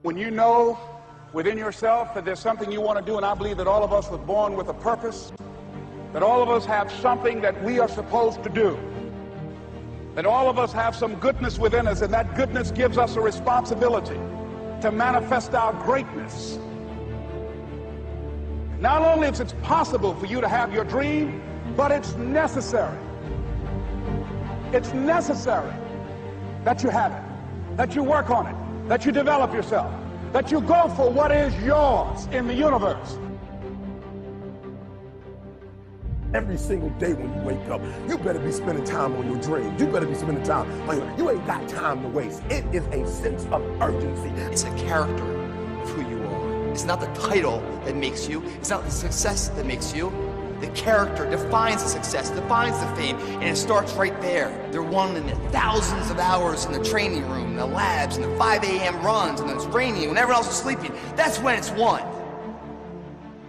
When you know within yourself that there's something you want to do, and I believe that all of us were born with a purpose, that all of us have something that we are supposed to do, that all of us have some goodness within us, and that goodness gives us a responsibility to manifest our greatness. Not only is it possible for you to have your dream, but it's necessary. It's necessary that you have it, that you work on it, that you develop yourself, that you go for what is yours in the universe. Every single day when you wake up, you better be spending time on your dreams. You better be spending time on you ain't got time to waste. It is a sense of urgency. It's a character of who you are. It's not the title that makes you. It's not the success that makes you. The character defines the success, defines the fame, and it starts right there. They're won in the thousands of hours in the training room, in the labs, in the 5 a.m. runs, and it's raining when everyone else is sleeping. That's when it's won.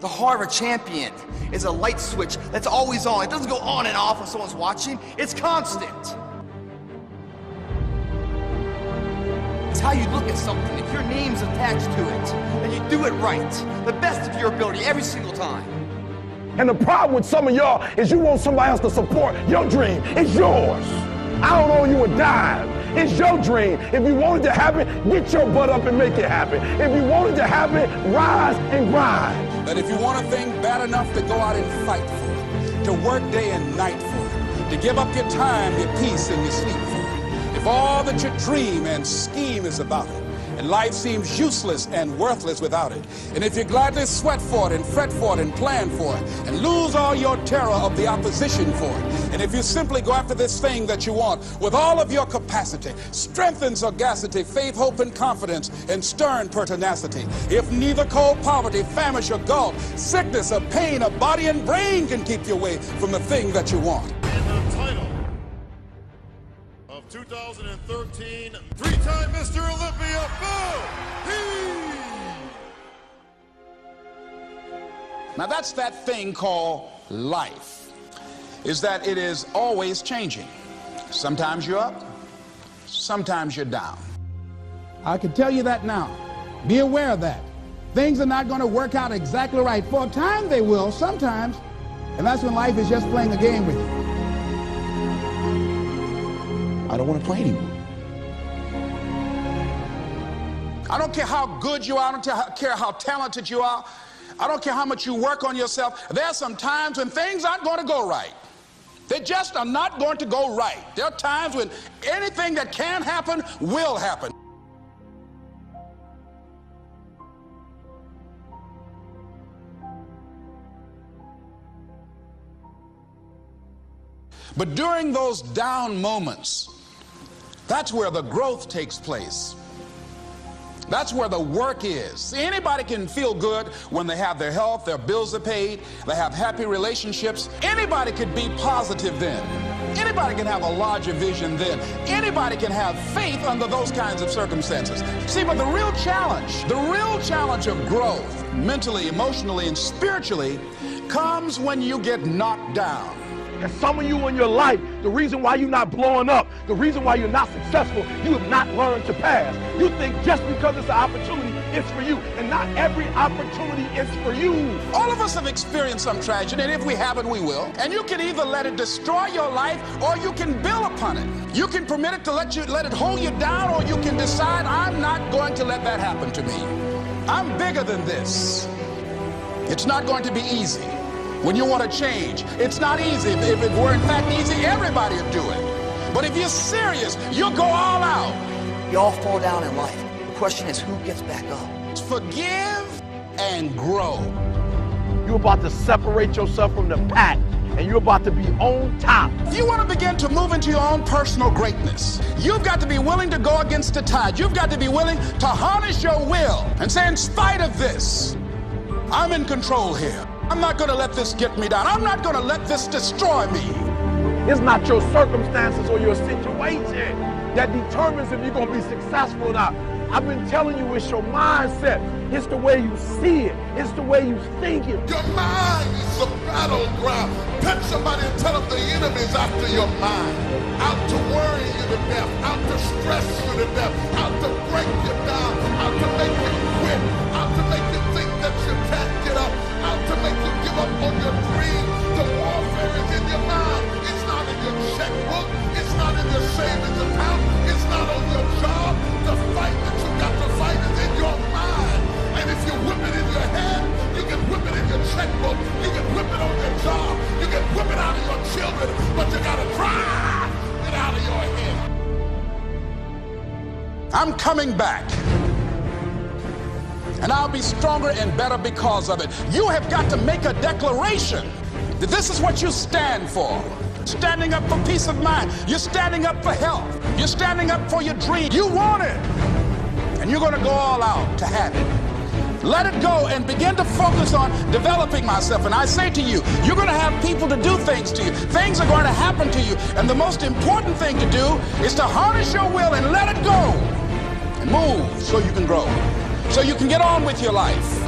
The heart of a champion is a light switch that's always on. It doesn't go on and off when someone's watching. It's constant. It's how you look at something. If your name's attached to it, and you do it right, the best of your ability every single time. And the problem with some of y'all is you want somebody else to support your dream. It's yours. I don't owe you a dime. It's your dream. If you want it to happen, get your butt up and make it happen. If you want it to happen, rise and grind. That if you want a thing bad enough to go out and fight for it, to work day and night for it, to give up your time, your peace, and your sleep for it, if all that you dream and scheme is about it, and life seems useless and worthless without it, and if you gladly sweat for it and fret for it and plan for it and lose all your terror of the opposition for it, and if you simply go after this thing that you want with all of your capacity, strength and sagacity, faith, hope, and confidence, and stern pertinacity, if neither cold poverty, famish, or gulf, sickness or pain of body and brain can keep you away from the thing that you want. And the title of 2013, three-time Mr. Olympia, Now that's that thing called life, is that it is always changing. Sometimes you're up, sometimes you're down. I can tell you that now. Be aware of that. Things are not going to work out exactly right. For a time they will, sometimes, and that's when life is just playing a game with you. I don't want to play anymore. I don't care how good you are, I don't care how talented you are, I don't care how much you work on yourself. There are some times when things aren't going to go right. They just are not going to go right. There are times when anything that can happen will happen. But during those down moments, that's where the growth takes place. That's where the work is. See, anybody can feel good when they have their health, their bills are paid, they have happy relationships. Anybody could be positive then. Anybody can have a larger vision then. Anybody can have faith under those kinds of circumstances. See, but the real challenge of growth, mentally, emotionally, and spiritually, comes when you get knocked down. And some of you in your life, the reason why you're not blowing up, the reason why you're not successful, you have not learned to pass. You think just because it's an opportunity, it's for you. And not every opportunity is for you. All of us have experienced some tragedy, and if we haven't, we will. And you can either let it destroy your life, or you can build upon it. You can permit it to let it hold you down, or you can decide, I'm not going to let that happen to me. I'm bigger than this. It's not going to be easy. When you want to change, it's not easy. If it were in fact easy, everybody would do it. But if you're serious, you'll go all out. You all fall down in life. The question is, who gets back up? Forgive and grow. You're about to separate yourself from the pack, and you're about to be on top. If you want to begin to move into your own personal greatness, you've got to be willing to go against the tide. You've got to be willing to harness your will and say, in spite of this, I'm in control here. I'm not going to let this get me down. I'm not going to let this destroy me. It's not your circumstances or your situation that determines if you're going to be successful or not. I've been telling you, it's your mindset. It's the way you see it. It's the way you think it. Your mind is a battleground. Touch somebody and tell them the enemy's after your mind. Out to worry you to death. Out to stress you to death. Out to break you down. Out to make you coming back. And I'll be stronger and better because of it. You have got to make a declaration that this is what you stand for. Standing up for peace of mind. You're standing up for health. You're standing up for your dream. You want it. And you're going to go all out to have it. Let it go and begin to focus on developing myself. And I say to you, you're going to have people to do things to you. Things are going to happen to you. And the most important thing to do is to harness your will and let it go. And move so you can grow. So you can get on with your life.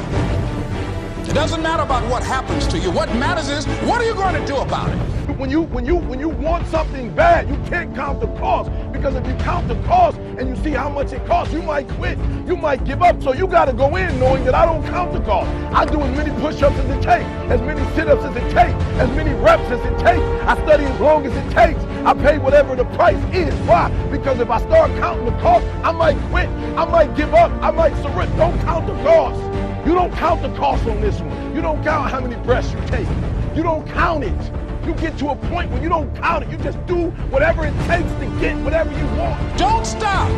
It doesn't matter about what happens to you. What matters is, what are you going to do about it? When you want something bad, you can't count the cost. Because if you count the cost and you see how much it costs, you might quit. You might give up. So you got to go in knowing that I don't count the cost. I do as many push-ups as it takes, as many sit-ups as it takes, as many reps as it takes. I study as long as it takes. I pay whatever the price is. Why? Because if I start counting the cost, I might quit. I might give up. I might surrender. Don't count the cost. You don't count the cost on this one. You don't count how many breaths you take. You don't count it. You get to a point where you don't count it. You just do whatever it takes to get whatever you want. Don't stop.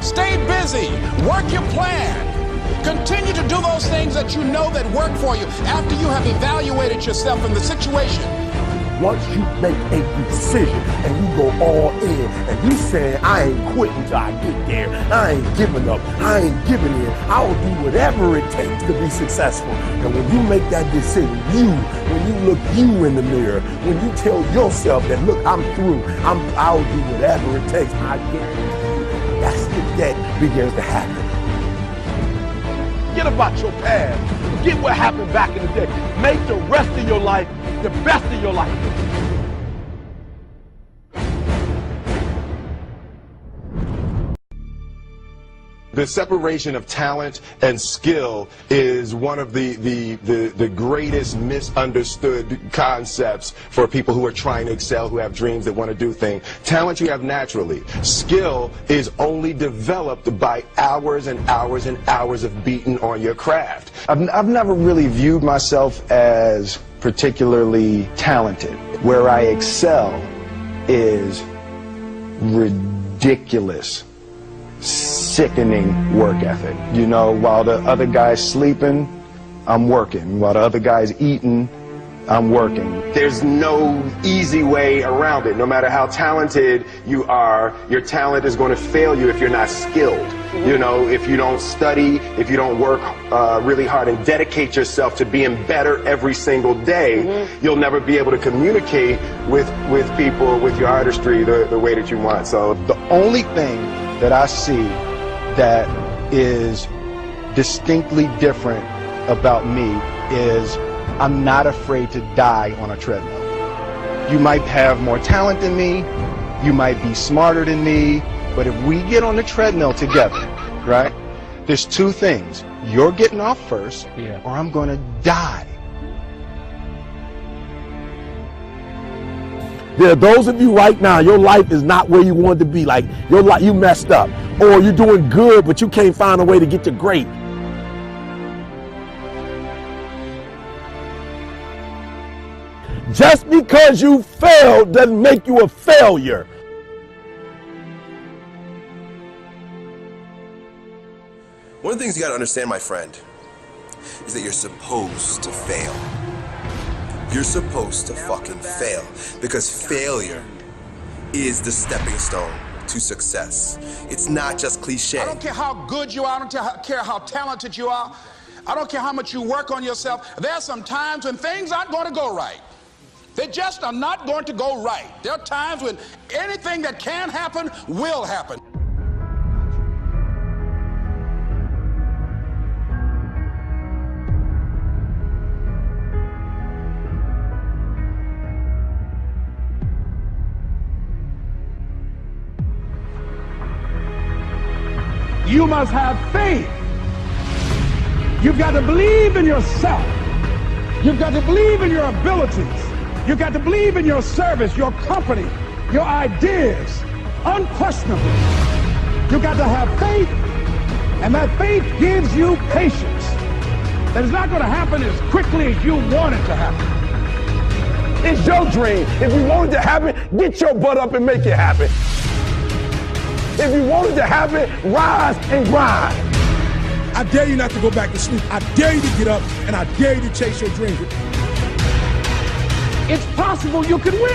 Stay busy. Work your plan. Continue to do those things that you know that work for you after you have evaluated yourself in the situation. Once you make a decision and you go all in and you saying, I ain't quitting till I get there. I ain't giving up. I ain't giving in. I'll do whatever it takes to be successful. And when you make that decision, when you look you in the mirror, when you tell yourself that, look, I'm through. I'll do whatever it takes. I guarantee you, that's the that begins to happen. Forget about your past. Forget what happened back in the day. Make the rest of your life the best of your life. The separation of talent and skill is one of the greatest misunderstood concepts for people who are trying to excel, who have dreams that want to do things. Talent you have naturally. Skill is only developed by hours and hours and hours of beating on your craft. I've never really viewed myself as particularly talented. Where I excel is ridiculous, sickening work ethic. You know, while the other guy's sleeping, I'm working. While the other guy's eating, I'm working. There's no easy way around it. No matter how talented you are, your talent is going to fail you if you're not skilled. You know, if you don't study, if you don't work really hard and dedicate yourself to being better every single day, you'll never be able to communicate with people, with your artistry, the way that you want. So the only thing that I see that is distinctly different about me is I'm not afraid to die on a treadmill. You might have more talent than me, you might be smarter than me, but if we get on the treadmill together, right, there's two things. You're getting off first, or I'm going to die. There are those of you right now, your life is not where you wanted to be. Like, your life, you messed up. Or you're doing good, but you can't find a way to get to great. Just because you failed doesn't make you a failure. One of the things you gotta understand, my friend, is that you're supposed to fail. You're supposed to fucking fail, because failure is the stepping stone to success. It's not just cliche. I don't care how good you are, I don't care how talented you are, I don't care how much you work on yourself. There are some times when things aren't going to go right. They just are not going to go right. There are times when anything that can happen will happen. You must have faith. You've got to believe in yourself. You've got to believe in your abilities. You've got to believe in your service, your company, your ideas, unquestionably. You've got to have faith, and that faith gives you patience. That it's not going to happen as quickly as you want it to happen. It's your dream. If you want it to happen, get your butt up and make it happen. If you wanted to happen, rise and grind. I dare you not to go back to sleep. I dare you to get up, and I dare you to chase your dream. It's possible you can win.